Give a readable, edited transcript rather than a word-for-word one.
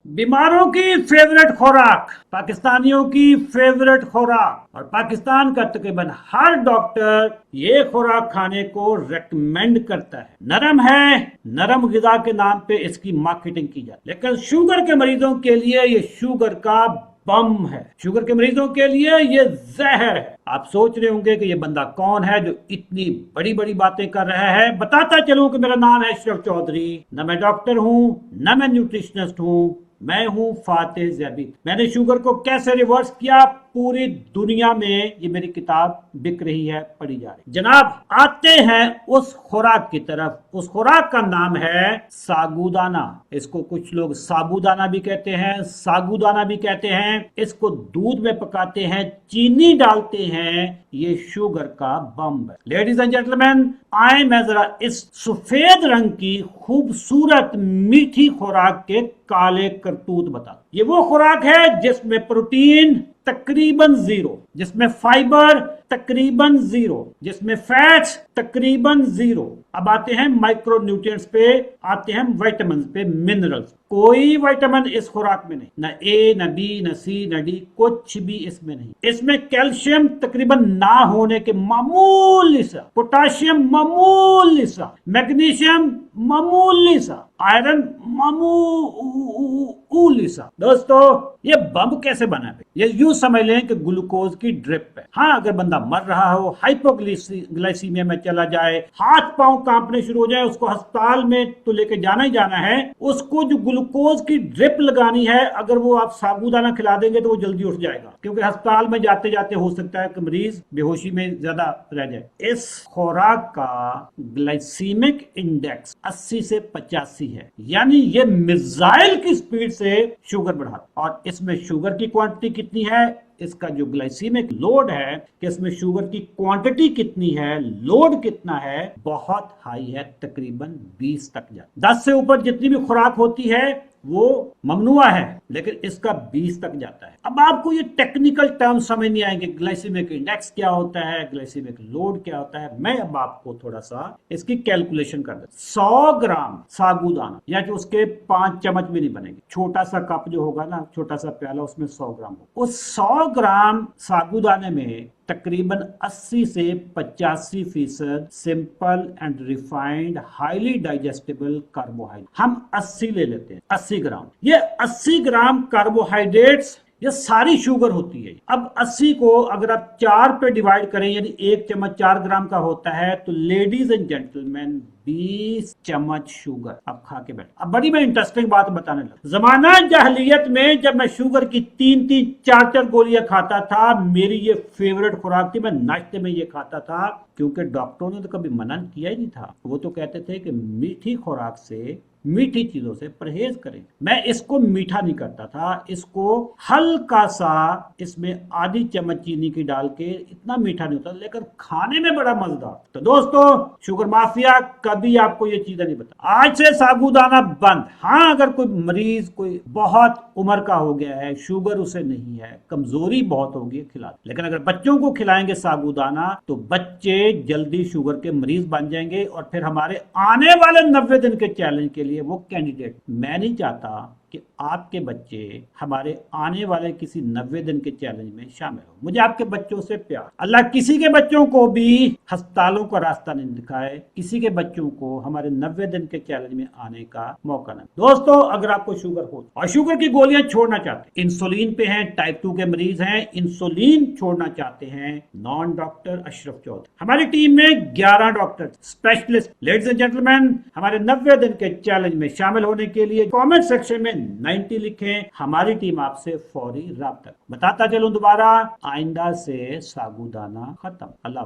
बीमारों की फेवरेट खुराक, पाकिस्तानियों की फेवरेट खुराक, और पाकिस्तान का तकरीबन हर डॉक्टर ये खुराक खाने को रेकमेंड करता है। नरम है, नरम गिजा के नाम पे इसकी मार्केटिंग की जाती है, लेकिन शुगर के मरीजों के लिए ये शुगर का बम है। शुगर के मरीजों के लिए ये जहर है। आप सोच रहे होंगे कि ये बंदा कौन है जो इतनी बड़ी बड़ी बातें कर रहा है। बताता चलूं कि मेरा नाम है अशरफ चौधरी। न मैं डॉक्टर हूं, न मैं न्यूट्रिशनिस्ट हूं, मैं हूं फातेह ज़ैबी। मैंने शुगर को कैसे रिवर्स किया, पूरी दुनिया में ये मेरी किताब बिक रही है, पढ़ी जा रही। जनाब, आते हैं उस खुराक की तरफ। उस खुराक का नाम है साबूदाना। इसको कुछ लोग साबूदाना भी कहते हैं, सागूदाना भी कहते हैं। इसको दूध में पकाते हैं, चीनी डालते हैं। ये शुगर का बम है। लेडीज एंड जेंटलमैन, आए मैं जरा इस सफेद रंग की खूबसूरत मीठी खुराक के काले करतूत बता। ये वो खुराक है जिसमें प्रोटीन तकरीबन जीरो, जिसमें फाइबर तकरीबन जीरो, जिसमें फैट्स तकरीबन जीरो। अब आते हैं माइक्रो न्यूट्रिएंट्स पे, आते हैं विटामिन पे, मिनरल्स। कोई विटामिन इस खुराक में नहीं, न ए, न बी, न सी, न डी, कुछ भी इसमें नहीं। इसमें कैल्शियम तकरीबन ना होने के मामूली सा, पोटाशियम मामूली सा, मैग्नीशियम मामूली सा, आयरन मामूली सा। दोस्तों, ये बम कैसे बना है? ये यूं समझ लें कि ग्लूकोज की ड्रिप है। हाँ, अगर बंदा मर रहा हो, हाइपोग्लाइसीमिया में चला जाए, हाथ पांव कांपने शुरू हो जाए, उसको अस्पताल में तो लेके जाना ही जाना है। उसको जो ग्लूकोज की ड्रिप लगानी है, अगर वो आप साबूदाना खिला देंगे तो वो जल्दी उठ जाएगा, क्योंकि अस्पताल में जाते जाते हो सकता है कि मरीज बेहोशी में ज्यादा रह जाए। इस खुराक का ग्लाइसीमिक इंडेक्स 80 से 85 है, यानी ये मिसाइल की स्पीड से शुगर बढ़ाता। और इसमें शुगर की क्वांटिटी कितनी है, इसका जो ग्लाइसीमिक लोड है कि इसमें शुगर की क्वांटिटी कितनी है, लोड कितना है, बहुत हाई है, तकरीबन 20 तक जाता। 10 से ऊपर जितनी भी खुराक होती है वो ममनुआ है, लेकिन इसका 20 तक जाता है। अब आपको ये टेक्निकल टर्म समझ नहीं आएंगे, ग्लाइसीमिक इंडेक्स क्या होता है, ग्लाइसीमिक लोड क्या होता है। मैं अब आपको थोड़ा सा इसकी कैलकुलेशन कर देता। 100 ग्राम साबूदाना, या कि उसके 5 चम्मच भी नहीं बनेंगे, छोटा सा कप जो होगा ना, छोटा सा प्याला, उसमें 100 ग्राम होगा। उस 100 ग्राम साबूदाने में तकरीबन 80 से 85% simple and refined highly digestible carbohydrate. हम 80 ले लेते हैं, 80 ग्राम। ये 80 ग्राम कार्बोहाइड्रेट्स, ये सारी शुगर होती है। अब 80 को अगर आप 4 पे डिवाइड करें, यानी 1 चम्मच 4 ग्राम का होता है, तो लेडीज एंड जेंटलमैन 20 चम्मच शुगर। अब खा के बैठ। अब बड़ी मैं इंटरेस्टिंग बात बताने लगा। जमाना जहलियत में जब मैं शुगर की 3-3, 4-4 गोलियां खाता था, मेरी ये फेवरेट खुराक थी। मैं नाश्ते में ये खाता था, क्योंकि डॉक्टरों ने तो कभी मना किया ही नहीं था। वो तो कहते थे कि मीठी खुराक से, मीठी चीजों से परहेज करें। मैं इसको मीठा नहीं करता था, इसको हल्का सा, इसमें आधी चम्मच चीनी की डाल के, इतना मीठा नहीं होता, लेकिन खाने में बड़ा मजेदार। तो दोस्तों, शुगर माफिया कभी आपको ये चीजें नहीं बता। आज से साबूदाना बंद। हाँ, अगर कोई मरीज, कोई बहुत उम्र का हो गया है, शुगर उसे नहीं है, कमजोरी बहुत होगी, खिला। लेकिन अगर बच्चों को खिलाएंगे साबूदाना, तो बच्चे जल्दी शुगर के मरीज बन जाएंगे, और फिर हमारे आने वाले 90 दिन के चैलेंज के लिए वो कैंडिडेट। मैं नहीं चाहता कि आपके बच्चे हमारे आने वाले किसी 90 दिन के चैलेंज में शामिल हो। मुझे आपके बच्चों से प्यार। अल्लाह किसी के बच्चों को भी अस्पतालों का रास्ता नहीं दिखाए, किसी के बच्चों को हमारे 90 दिन के चैलेंज में आने का मौका न। दोस्तों, अगर आपको शुगर हो और शुगर की गोलियां छोड़ना चाहते हैं, इंसुलिन पे हैं, टाइप 2 के मरीज हैं, इंसुलिन छोड़ना चाहते हैं, नॉन डॉक्टर अशरफ चौधरी। हमारी टीम में 11 doctor specialist. Ladies and gentleman, हमारे 90 दिन के चैलेंज में शामिल होने के लिए कमेंट सेक्शन में 90 लिखें। हमारी टीम आपसे फौरी राब्ता। बताता चलूं दोबारा, आइंदा से साबूदाना खत्म। अल्लाह।